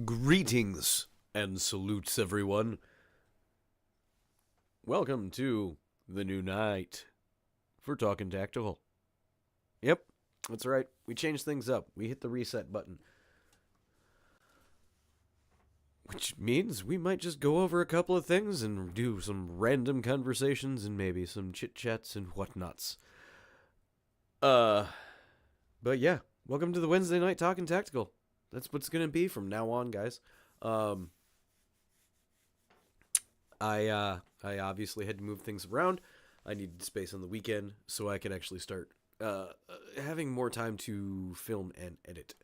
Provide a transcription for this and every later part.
Greetings and salutes, everyone. Welcome to the new night for Talking Tactical. Yep, that's right. We changed things up. We hit the reset button. Which means we might just go over a couple of things and do some random conversations and maybe some chit-chats and whatnots. But yeah, welcome to the Wednesday night Talking Tactical. That's what's going to be from now on, guys. I obviously had to move things around. I needed space on the weekend so I could actually start having more time to film and edit.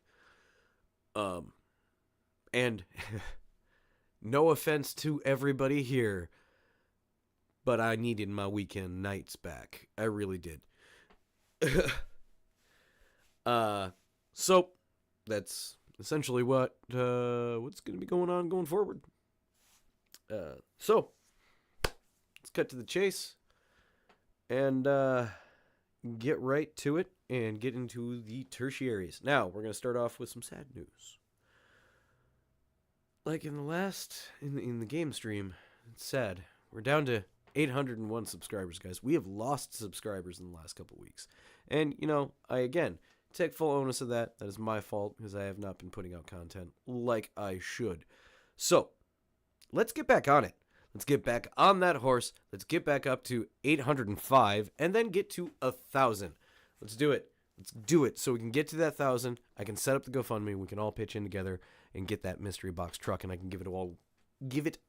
And no offense to everybody here, but I needed my weekend nights back. I really did. So that's essentially what's going to be going on going forward. So let's cut to the chase and get right to it and get into the tertiaries. Now we're going to start off with some sad news. Like in the game stream, it's sad. We're down to 801 subscribers, guys. We have lost subscribers in the last couple weeks. And, I, again, take full onus of that. That is my fault because I have not been putting out content like I should. So, let's get back on it. Let's get back on that horse. Let's get back up to 805 and then get to 1,000. Let's do it. Let's do it so we can get to that 1,000. I can set up the GoFundMe. We can all pitch in together and get that mystery box truck, and I can give it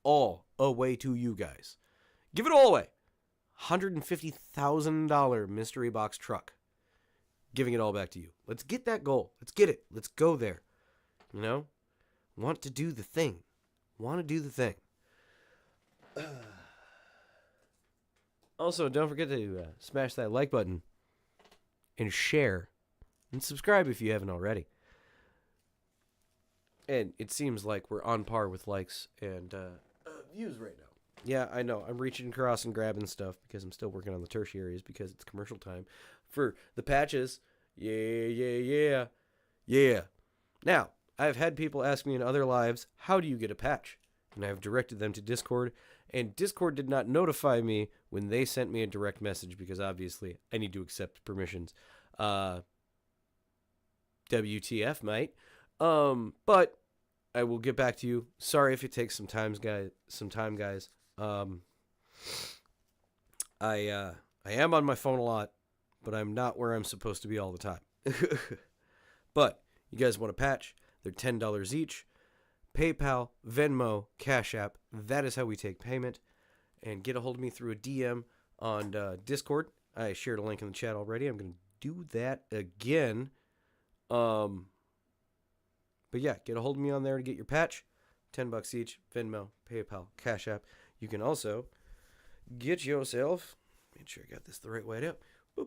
all away to you guys. Give it all away. $150,000 mystery box truck. Giving it all back to you. Let's get that goal. Let's get it. Let's go there. Want to do the thing. Also, don't forget to smash that like button and share and subscribe if you haven't already. And it seems like we're on par with likes and views right now. Yeah, I know. I'm reaching across and grabbing stuff because I'm still working on the tertiaries because it's commercial time for the patches. Yeah. Now, I've had people ask me in other lives, how do you get a patch? And I've directed them to Discord, and Discord did not notify me when they sent me a direct message because obviously I need to accept permissions. WTF, mate. But I will get back to you. Sorry if it takes some time, guys. I am on my phone a lot, but I'm not where I'm supposed to be all the time. But you guys want a patch? They're $10 each. PayPal, Venmo, Cash App. That is how we take payment. And get a hold of me through a DM on Discord. I shared a link in the chat already. I'm going to do that again. But yeah, get a hold of me on there to get your patch. $10 each. Venmo, PayPal, Cash App. You can also get yourself, make sure I got this the right way up, a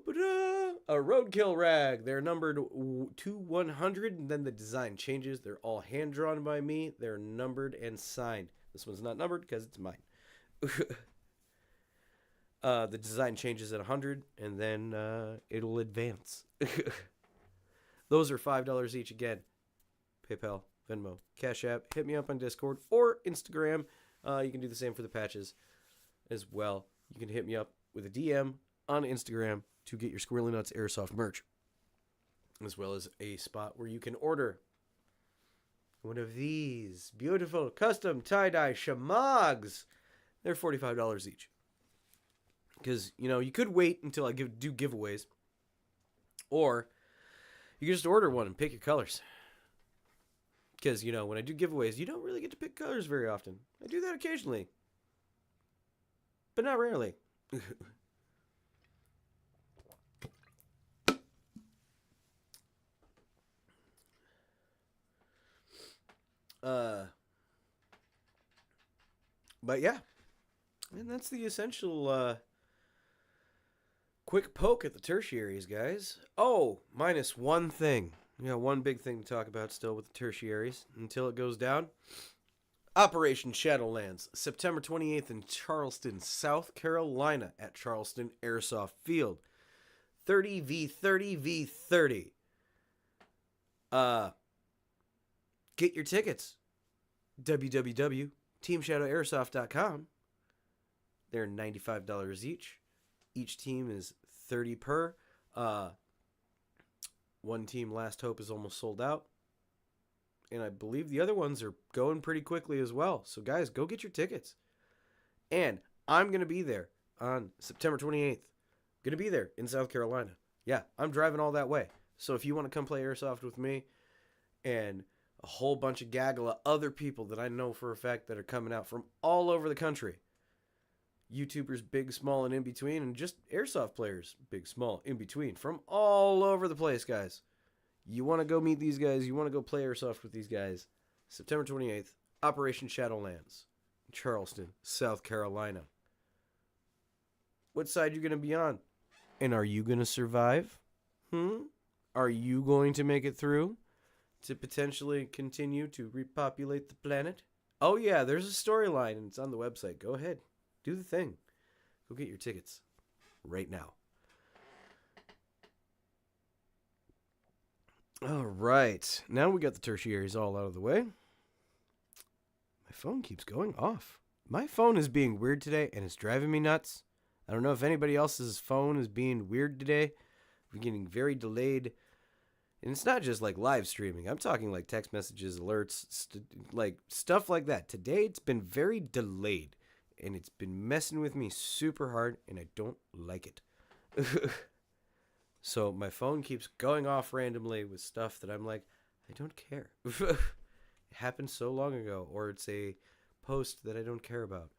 roadkill rag. They're numbered to 100, and then the design changes. They're all hand-drawn by me. They're numbered and signed. This one's not numbered because it's mine. The design changes at 100, and then it'll advance. Those are $5 each again. PayPal, Venmo, Cash App. Hit me up on Discord or Instagram. You can do the same for the patches as well. You can hit me up with a DM on Instagram to get your Squirrely Nuts Airsoft merch, as well as a spot where you can order one of these beautiful custom tie-dye shamags. They're $45 each. Because, you could wait until I do giveaways, or you can just order one and pick your colors. Because, when I do giveaways, you don't really get to pick colors very often. I do that occasionally, but not rarely. But yeah, and that's the essential quick poke at the tertiaries, guys. Oh, minus one thing. One big thing to talk about still with the tertiaries until it goes down. Operation Shadowlands, September 28th in Charleston, South Carolina at Charleston Airsoft Field. 30v30v30. Get your tickets. www.teamshadowairsoft.com. They're $95 each. Each team is 30 per. One team, Last Hope, is almost sold out. And I believe the other ones are going pretty quickly as well. So, guys, go get your tickets. And I'm going to be there on September 28th. Going to be there in South Carolina. Yeah, I'm driving all that way. So if you want to come play Airsoft with me and a whole bunch of gaggle of other people that I know for a fact that are coming out from all over the country, YouTubers, big, small, and in between, and just Airsoft players, big, small, in between, from all over the place, guys. You want to go meet these guys, you want to go play Airsoft with these guys, September 28th, Operation Shadowlands, Charleston, South Carolina. What side are you going to be on? And are you going to survive? Are you going to make it through to potentially continue to repopulate the planet? Oh yeah, there's a storyline and it's on the website. Go ahead. Do the thing. Go get your tickets right now. All right. Now we got the tertiaries all out of the way. My phone keeps going off. My phone is being weird today and it's driving me nuts. I don't know if anybody else's phone is being weird today. We're getting very delayed. And it's not just like live streaming. I'm talking like text messages, alerts, like stuff like that. Today it's been very delayed. And it's been messing with me super hard. And I don't like it. So my phone keeps going off randomly with stuff that I'm like, I don't care. It happened so long ago. Or it's a post that I don't care about.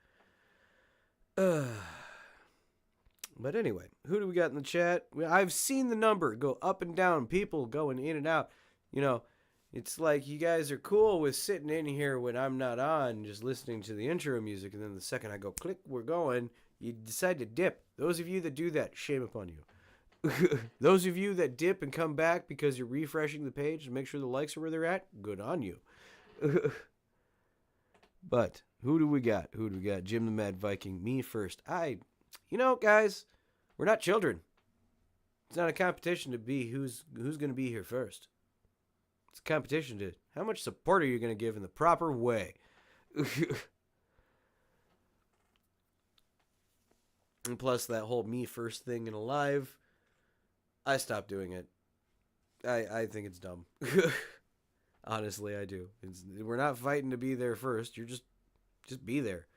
But anyway, who do we got in the chat? I've seen the number go up and down. People going in and out. You know, it's like you guys are cool with sitting in here when I'm not on, just listening to the intro music. And then the second I go, click, we're going, you decide to dip. Those of you that do that, shame upon you. Those of you that dip and come back because you're refreshing the page to make sure the likes are where they're at, good on you. But who do we got? Who do we got? Jim the Mad Viking, me first. You know, guys, we're not children. It's not a competition to be who's going to be here first. It's a competition to how much support are you going to give in the proper way. And plus that whole me first thing in a live, I stopped doing it. I think it's dumb. Honestly, I do. We're not fighting to be there first. You're just be there.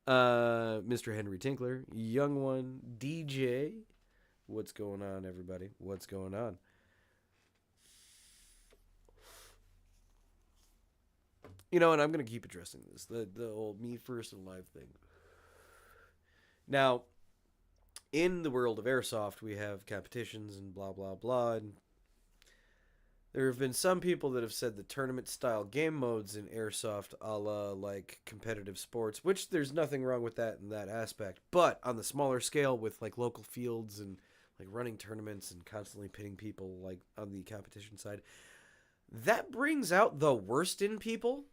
Mr. Henry Tinkler, Young One, DJ. What's going on, everybody? What's going on? You know, and I'm going to keep addressing this. The old me first and live thing. Now, in the world of Airsoft, we have competitions and blah, blah, blah. And there have been some people that have said the tournament-style game modes in Airsoft a la, like, competitive sports, which there's nothing wrong with that in that aspect. But on the smaller scale with, like, local fields and, like, running tournaments and constantly pitting people, like, on the competition side, that brings out the worst in people,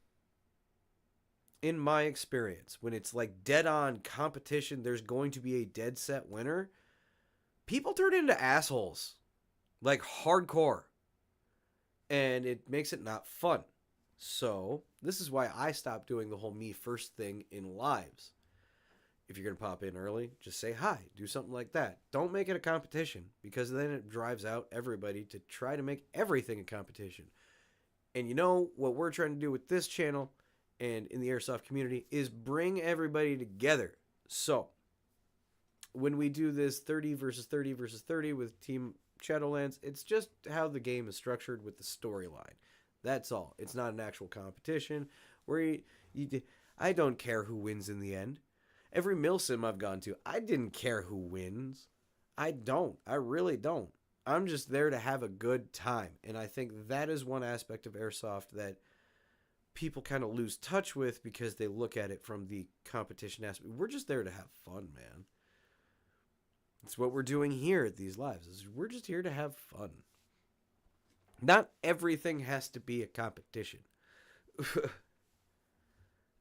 in my experience. When it's, like, dead-on competition, there's going to be a dead-set winner, people turn into assholes. Like, hardcore. And it makes it not fun. So, this is why I stopped doing the whole me first thing in lives. If you're going to pop in early, just say hi. Do something like that. Don't make it a competition, because then it drives out everybody to try to make everything a competition. And you know what we're trying to do with this channel and in the Airsoft community is bring everybody together. So, when we do this 30 versus 30 versus 30 with Team Shadowlands, it's just how the game is structured with the storyline. That's all. It's not an actual competition where I don't care who wins in the end. Every milsim I've gone to, I didn't care who wins. I don't. I really don't. I'm just there to have a good time. And I think that is one aspect of Airsoft that people kind of lose touch with because they look at it from the competition aspect. We're just there to have fun, man. It's what we're doing here at these lives. We're just here to have fun. Not everything has to be a competition.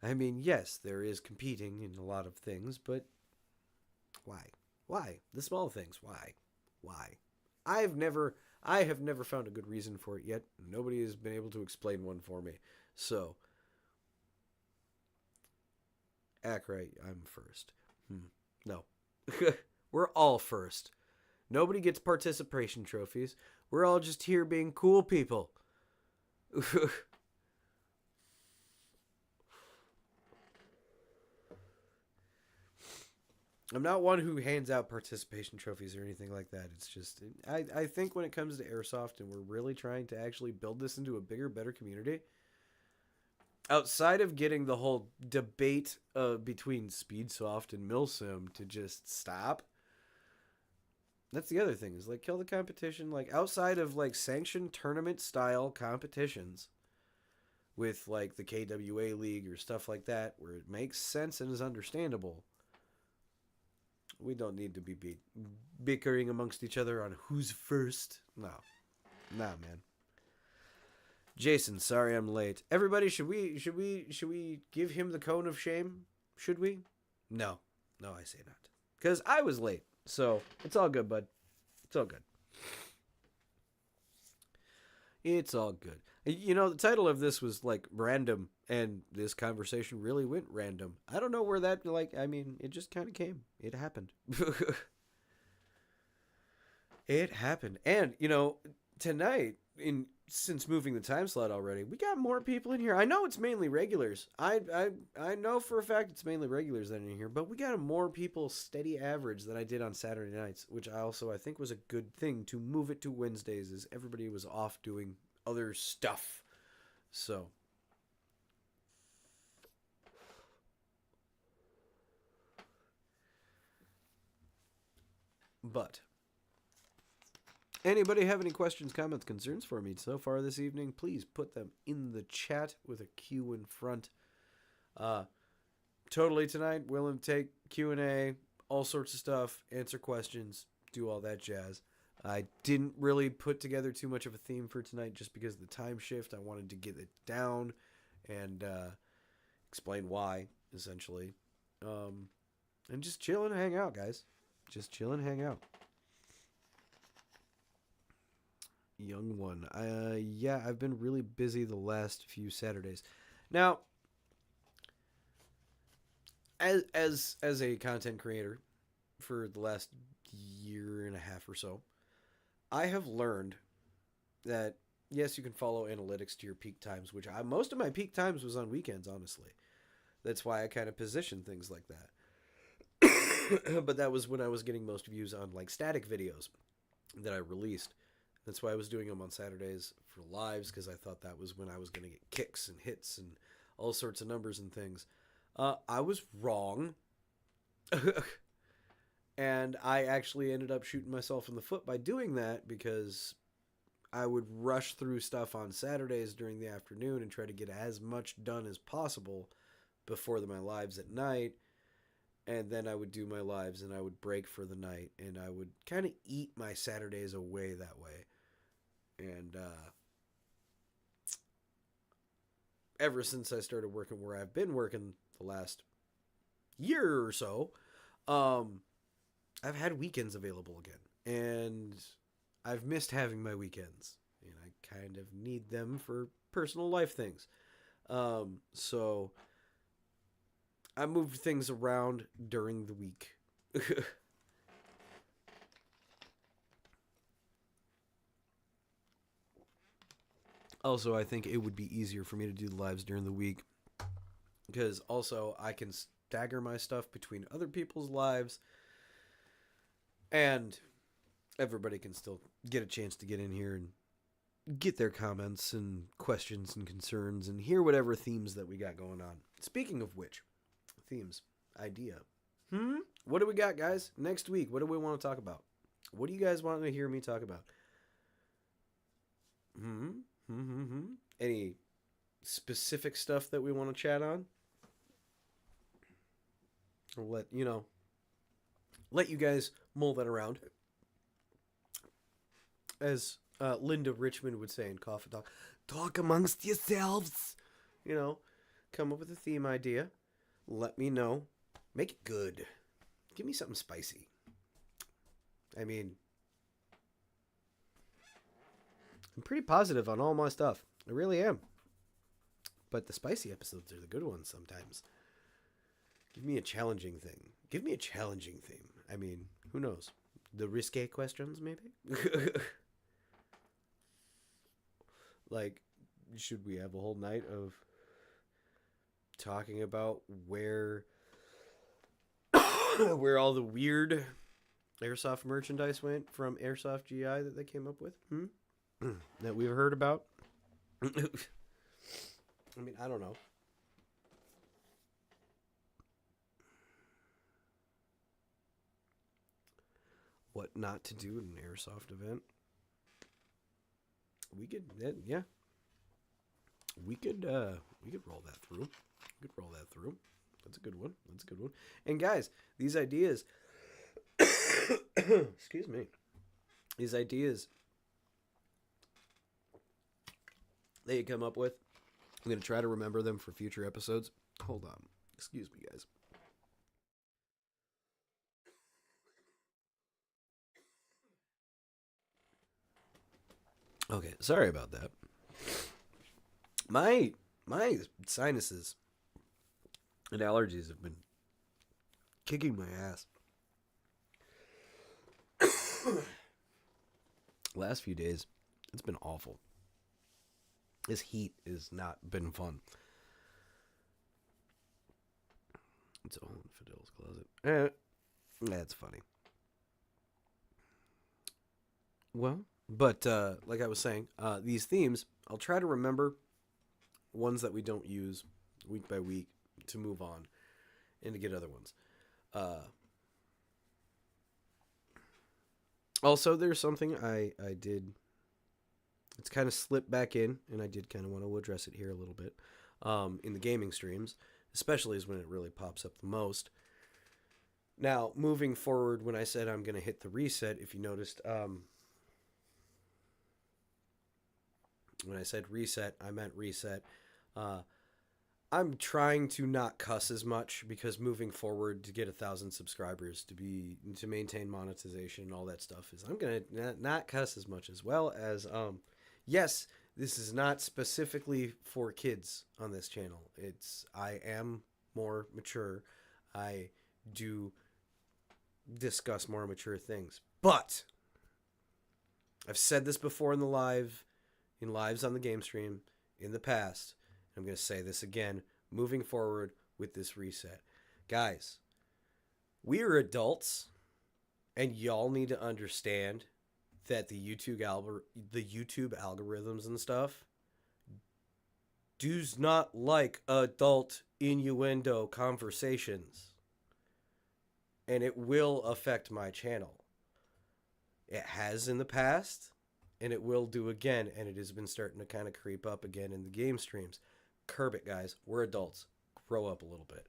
I mean, yes, there is competing in a lot of things, but why? Why? The small things, why? Why? I have never found a good reason for it yet. Nobody has been able to explain one for me. So, Ackright, I'm first. No. We're all first. Nobody gets participation trophies. We're all just here being cool people. I'm not one who hands out participation trophies or anything like that. It's just, I think when it comes to airsoft and we're really trying to actually build this into a bigger, better community, outside of getting the whole debate between Speedsoft and Milsim to just stop, that's the other thing, is like kill the competition. Like outside of like sanctioned tournament style competitions with like the KWA League or stuff like that, where it makes sense and is understandable, we don't need to be bickering amongst each other on who's first. No. Nah, man. Jason, sorry I'm late. Everybody, should we give him the cone of shame? Should we? No. No, I say not. Because I was late. So, it's all good, bud. It's all good. It's all good. You know, the title of this was like random, and this conversation really went random. I don't know where that, like, I mean, it just kind of came. It happened. It happened. And, you know, tonight, since moving the time slot already, we got more people in here. I know it's mainly regulars. I know for a fact it's mainly regulars that are in here, but we got a more people steady average than I did on Saturday nights, which I think was a good thing to move it to Wednesdays, as everybody was off doing other stuff. So but anybody have any questions, comments, concerns for me so far this evening? Please put them in the chat with a Q in front. Totally tonight, willing to take Q&A, all sorts of stuff, answer questions, do all that jazz. I didn't really put together too much of a theme for tonight just because of the time shift. I wanted to get it down and explain why, essentially. And just chill and hang out, guys. Just chill and hang out. Young one. Yeah, I've been really busy the last few Saturdays. Now, as a content creator for the last year and a half or so, I have learned that yes, you can follow analytics to your peak times, which most of my peak times was on weekends, honestly. That's why I kind of position things like that. But that was when I was getting most views on like static videos that I released. That's why I was doing them on Saturdays for lives, because I thought that was when I was going to get kicks and hits and all sorts of numbers and things. I was wrong. And I actually ended up shooting myself in the foot by doing that, because I would rush through stuff on Saturdays during the afternoon and try to get as much done as possible before my lives at night. And then I would do my lives and I would break for the night, and I would kind of eat my Saturdays away that way. And ever since I started working where I've been working the last year or so, I've had weekends available again, and I've missed having my weekends, and I kind of need them for personal life things. So I moved things around during the week. Also, I think it would be easier for me to do the lives during the week, because also I can stagger my stuff between other people's lives, and everybody can still get a chance to get in here and get their comments and questions and concerns and hear whatever themes that we got going on. Speaking of which, themes, idea. What do we got, guys? Next week, what do we want to talk about? What do you guys want to hear me talk about? Any specific stuff that we want to chat on? Or let you guys mull that around. As Linda Richmond would say in Coffee Talk, talk amongst yourselves. Come up with a theme idea. Let me know. Make it good. Give me something spicy. I mean, I'm pretty positive on all my stuff. I really am. But the spicy episodes are the good ones sometimes. Give me a challenging thing. Give me a challenging theme. I mean, who knows? The risque questions, maybe? Like, should we have a whole night of talking about where where all the weird airsoft merchandise went from Airsoft GI that they came up with? That we've heard about? I mean, I don't know. What not to do at an airsoft event? We could, yeah. We could roll that through. We could roll that through. That's a good one. That's a good one. And guys, these ideas, excuse me, these ideas that you come up with, I'm going to try to remember them for future episodes. Hold on. Excuse me, guys. Okay, sorry about that. My sinuses and allergies have been kicking my ass. Last few days, it's been awful. This heat has not been fun. It's all in Fidel's closet. That's funny. Well, but like I was saying, these themes, I'll try to remember ones that we don't use week by week to move on and to get other ones. Also, there's something I did. It's kind of slipped back in, and I did kind of want to address it here a little bit. In the gaming streams, especially is when it really pops up the most. Now, moving forward, when I said I'm going to hit the reset, if you noticed, when I said reset, I meant reset. I'm trying to not cuss as much because moving forward to get 1,000 subscribers to maintain monetization and all that stuff is I'm gonna not cuss as much, as well as yes, this is not specifically for kids on this channel. I am more mature. I do discuss more mature things, but I've said this before in lives on the game stream in the past. I'm going to say this again, moving forward with this reset. Guys, we are adults, and y'all need to understand that the YouTube algorithms and stuff does not like adult innuendo conversations. And it will affect my channel. It has in the past, and it will do again, and it has been starting to kind of creep up again in the game streams. Curb it, guys. We're adults. Grow up a little bit.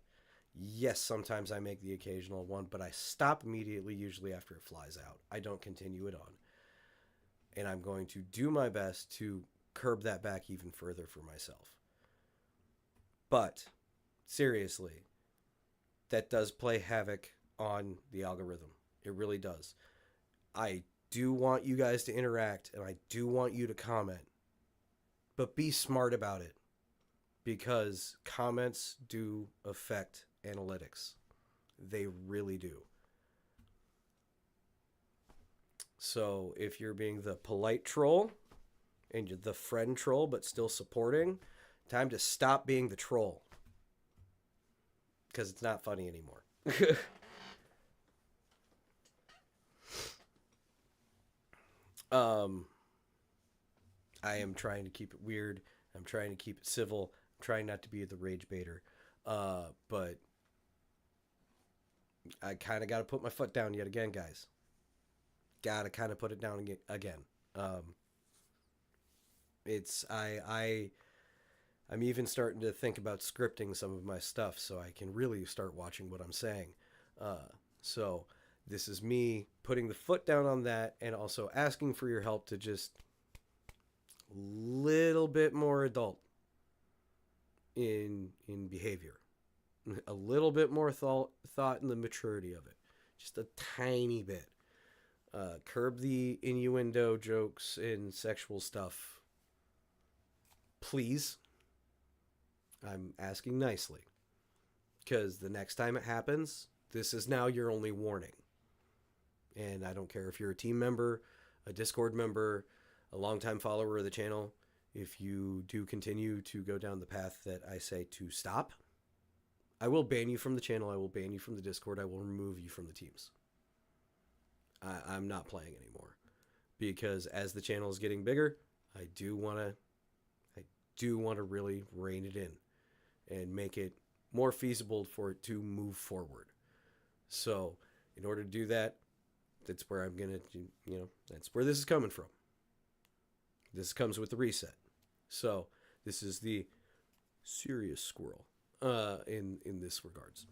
Yes, sometimes I make the occasional one, but I stop immediately, usually after it flies out. I don't continue it on. And I'm going to do my best to curb that back even further for myself. But, seriously, that does play havoc on the algorithm. It really does. I do want you guys to interact, and I do want you to comment. But be smart about it, because comments do affect analytics. They really do. So if you're being the polite troll and you're the friend troll but still supporting, time to stop being the troll, because it's not funny anymore. I am trying to keep it weird. I'm trying to keep it civil. I'm trying not to be the rage baiter. But I kind of got to put my foot down yet again, guys. Got to kind of put it down again. I'm even starting to think about scripting some of my stuff so I can really start watching what I'm saying. So this is me putting the foot down on that, and also asking for your help to just little bit more adult in behavior, a little bit more thought in the maturity of it, just a tiny bit. Curb the innuendo jokes and sexual stuff, please. I'm asking nicely. because the next time it happens, this is now your only warning. And I don't care if you're a team member, a Discord member, a longtime follower of the channel. If you do continue to go down the path that I say to stop, I will ban you from the channel. I will ban you from the Discord. I will remove you from the teams. I'm not playing anymore, because as the channel is getting bigger, I do want to really rein it in and make it more feasible for it to move forward. So in order to do that, that's where I'm going to, that's where this is coming from. This comes with the reset. So this is the serious squirrel in this regards.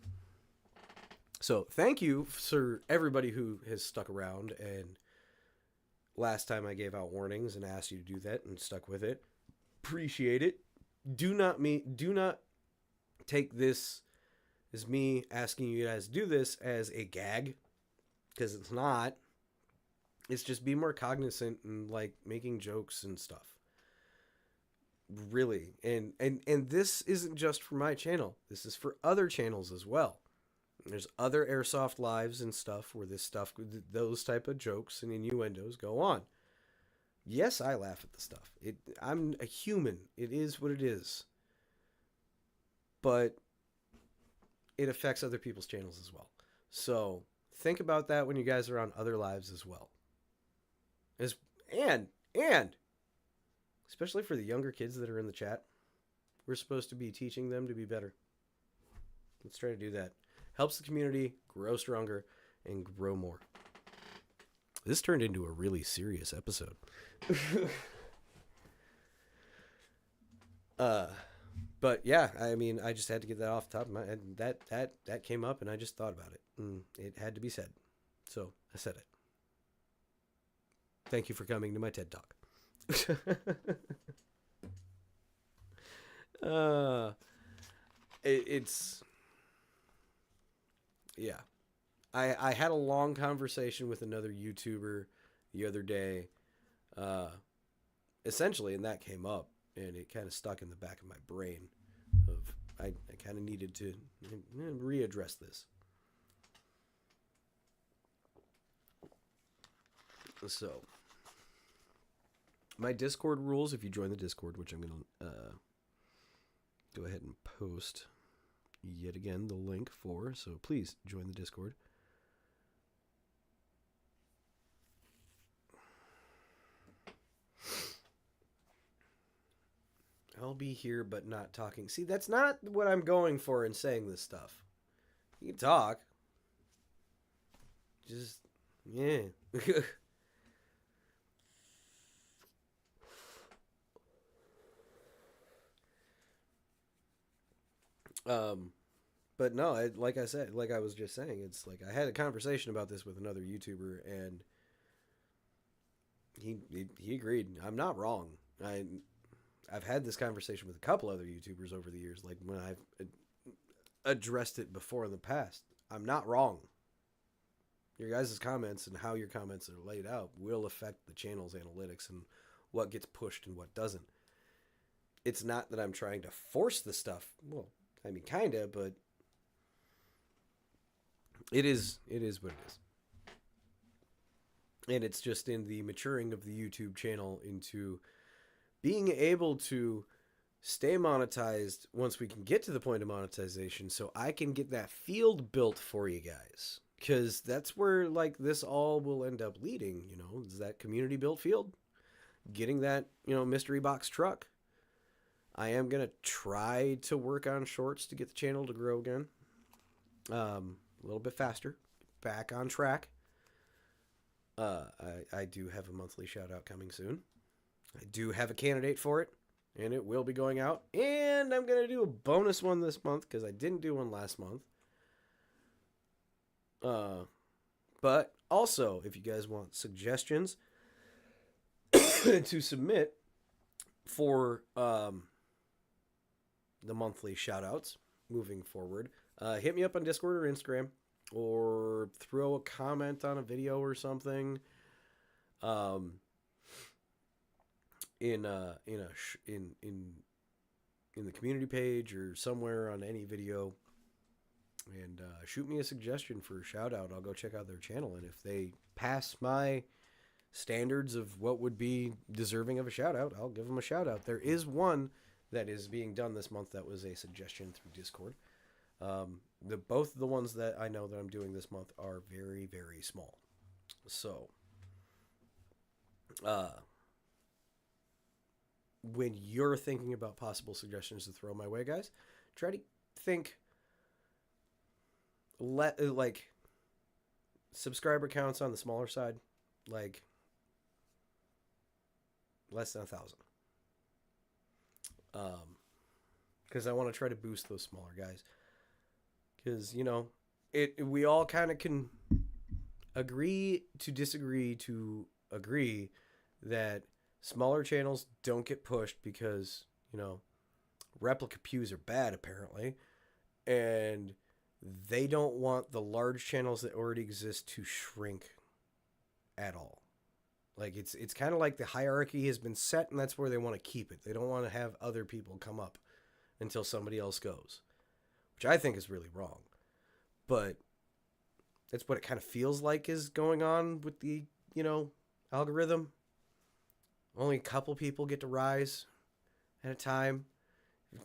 So thank you for everybody who has stuck around. And last time I gave out warnings and asked you to do that and stuck with it. Appreciate it. Do not take this as me asking you guys to do this as a gag, because it's not. It's just be more cognizant and like making jokes and stuff. Really. And this isn't just for my channel. This is for other channels as well. There's other airsoft lives and stuff where those type of jokes and innuendos go on. Yes, I laugh at the stuff. I'm a human. It is what it is. But it affects other people's channels as well. So think about that when you guys are on other lives as well. And especially for the younger kids that are in the chat, we're supposed to be teaching them to be better. Let's try to do that. Helps the community grow stronger and grow more. This turned into a really serious episode. But yeah, I mean, I just had to get that off the top of my head. That came up and I just thought about it. And it had to be said. So I said it. Thank you for coming to my TED Talk. Yeah. I had a long conversation with another YouTuber the other day, essentially, and that came up, and it kind of stuck in the back of my brain. I kind of needed to readdress this. So, my Discord rules, if you join the Discord, which I'm going to go ahead and post yet again the link for, so please join the Discord. I'll be here but not talking. See, that's not what I'm going for in saying this stuff. You can talk. Just, yeah. But no, like I said, like I was just saying, it's like I had a conversation about this with another YouTuber, and he agreed. I'm not wrong. I've had this conversation with a couple other YouTubers over the years, like when I've addressed it before in the past. I'm not wrong. Your guys' comments and how your comments are laid out will affect the channel's analytics and what gets pushed and what doesn't. It's not that I'm trying to force the stuff. Well, I mean, kind of, but it is what it is. And it's just in the maturing of the YouTube channel into being able to stay monetized once we can get to the point of monetization, so I can get that field built for you guys. Because that's where, like, this all will end up leading, is that community built field. Getting that, mystery box truck. I am going to try to work on shorts to get the channel to grow again. A little bit faster. Back on track. I do have a monthly shout out coming soon. I do have a candidate for it, and it will be going out. And I'm going to do a bonus one this month because I didn't do one last month. But also, if you guys want suggestions to submit for the monthly shout-outs moving forward, hit me up on Discord or Instagram, or throw a comment on a video or something in the community page or somewhere on any video. And shoot me a suggestion for a shout out. I'll go check out their channel. And if they pass my standards of what would be deserving of a shout out, I'll give them a shout out. There is one that is being done this month that was a suggestion through Discord. Both of the ones that I know that I'm doing this month are very, very small. So, when you're thinking about possible suggestions to throw my way, guys, try to think like subscriber counts on the smaller side, like less than 1,000. Because I want to try to boost those smaller guys. Because, you know, we all kind of can agree to disagree to agree that smaller channels don't get pushed because, you know, replica pews are bad apparently, and they don't want the large channels that already exist to shrink at all. Like it's kind of like the hierarchy has been set, and that's where they want to keep it. They don't want to have other people come up until somebody else goes, which I think is really wrong. But that's what it kind of feels like is going on with the, you know, algorithm. Only a couple people get to rise at a time.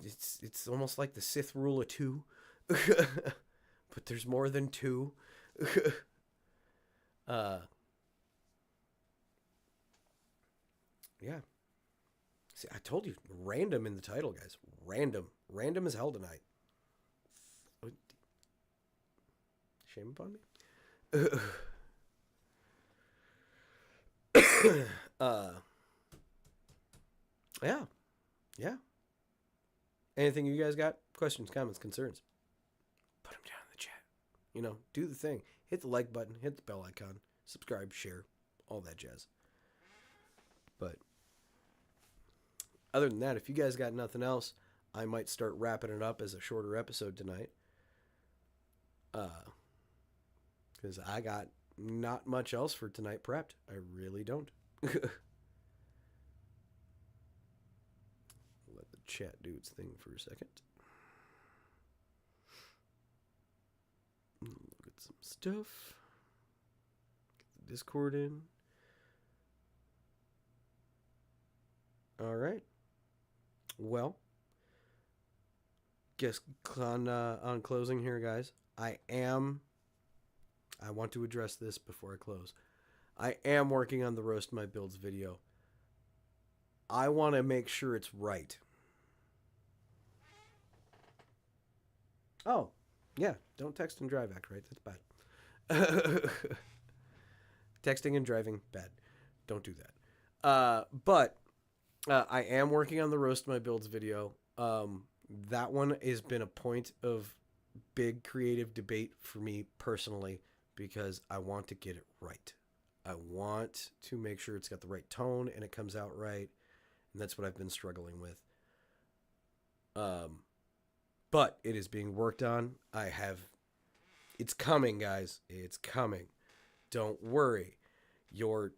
It's almost like the Sith rule of 2. But there's more than 2. Yeah. See, I told you, random in the title, guys. Random. Random as hell tonight. Shame upon me. Yeah. Yeah. Anything you guys got? Questions, comments, concerns? Put them down in the chat. You know, do the thing. Hit the like button. Hit the bell icon. Subscribe, share. All that jazz. But other than that, if you guys got nothing else, I might start wrapping it up as a shorter episode tonight. Because I got not much else for tonight prepped. I really don't. Let the chat do its thing for a second. Look at some stuff. Get the Discord in. All right. Well, guess on closing here, guys. I want to address this before I close. I am working on the Roast My Builds video. I want to make sure it's right. Oh, yeah. Don't text and drive act, right? That's bad. Texting and driving, bad. Don't do that. But I am working on the Roast My Builds video. That one has been a point of big creative debate for me personally because I want to get it right. I want to make sure it's got the right tone and it comes out right. And that's what I've been struggling with. But it is being worked on. It's coming, guys. It's coming. Don't worry. Your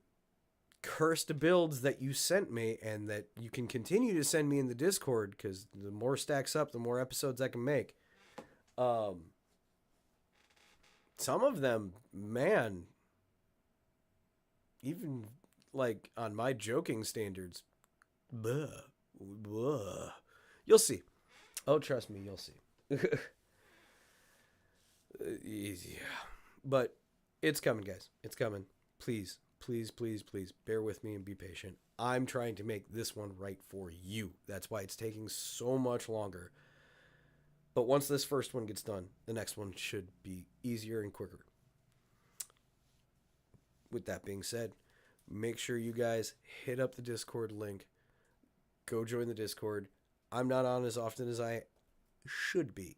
cursed builds that you sent me and that you can continue to send me in the Discord, because the more stacks up, the more episodes I can make. Some of them, man, even like on my joking standards, blah. You'll see. Oh, trust me, you'll see. Yeah. But it's coming, guys. It's coming. Please, please, please, please bear with me and be patient. I'm trying to make this one right for you. That's why it's taking so much longer. But once this first one gets done, the next one should be easier and quicker. With that being said, make sure you guys hit up the Discord link. Go join the Discord. I'm not on as often as I should be,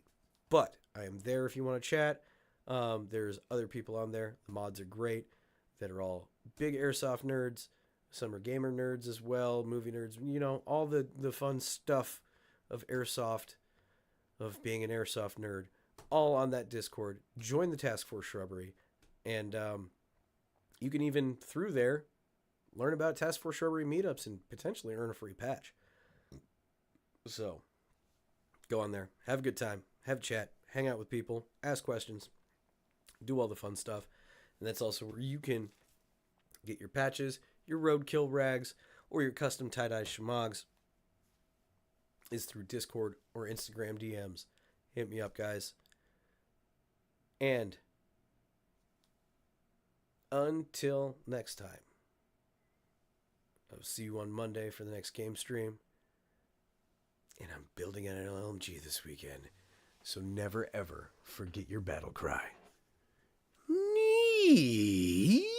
but I am there if you want to chat. There's other people on there. The mods are great that are all big airsoft nerds. Some are gamer nerds as well, movie nerds, you know, all the fun stuff of airsoft, of being an airsoft nerd, all on that Discord. Join the Task Force Shrubbery, and you can even, through there, learn about Task Force Shrubbery meetups and potentially earn a free patch. So, go on there. Have a good time. Have chat. hang out with people, ask questions, do all the fun stuff. And that's also where you can get your patches, your roadkill rags, or your custom tie-dye shmogs is through Discord or Instagram DMs. Hit me up, guys. And until next time, I'll see you on Monday for the next game stream. And I'm building an LMG this weekend, so never ever forget your battle cry. Nee.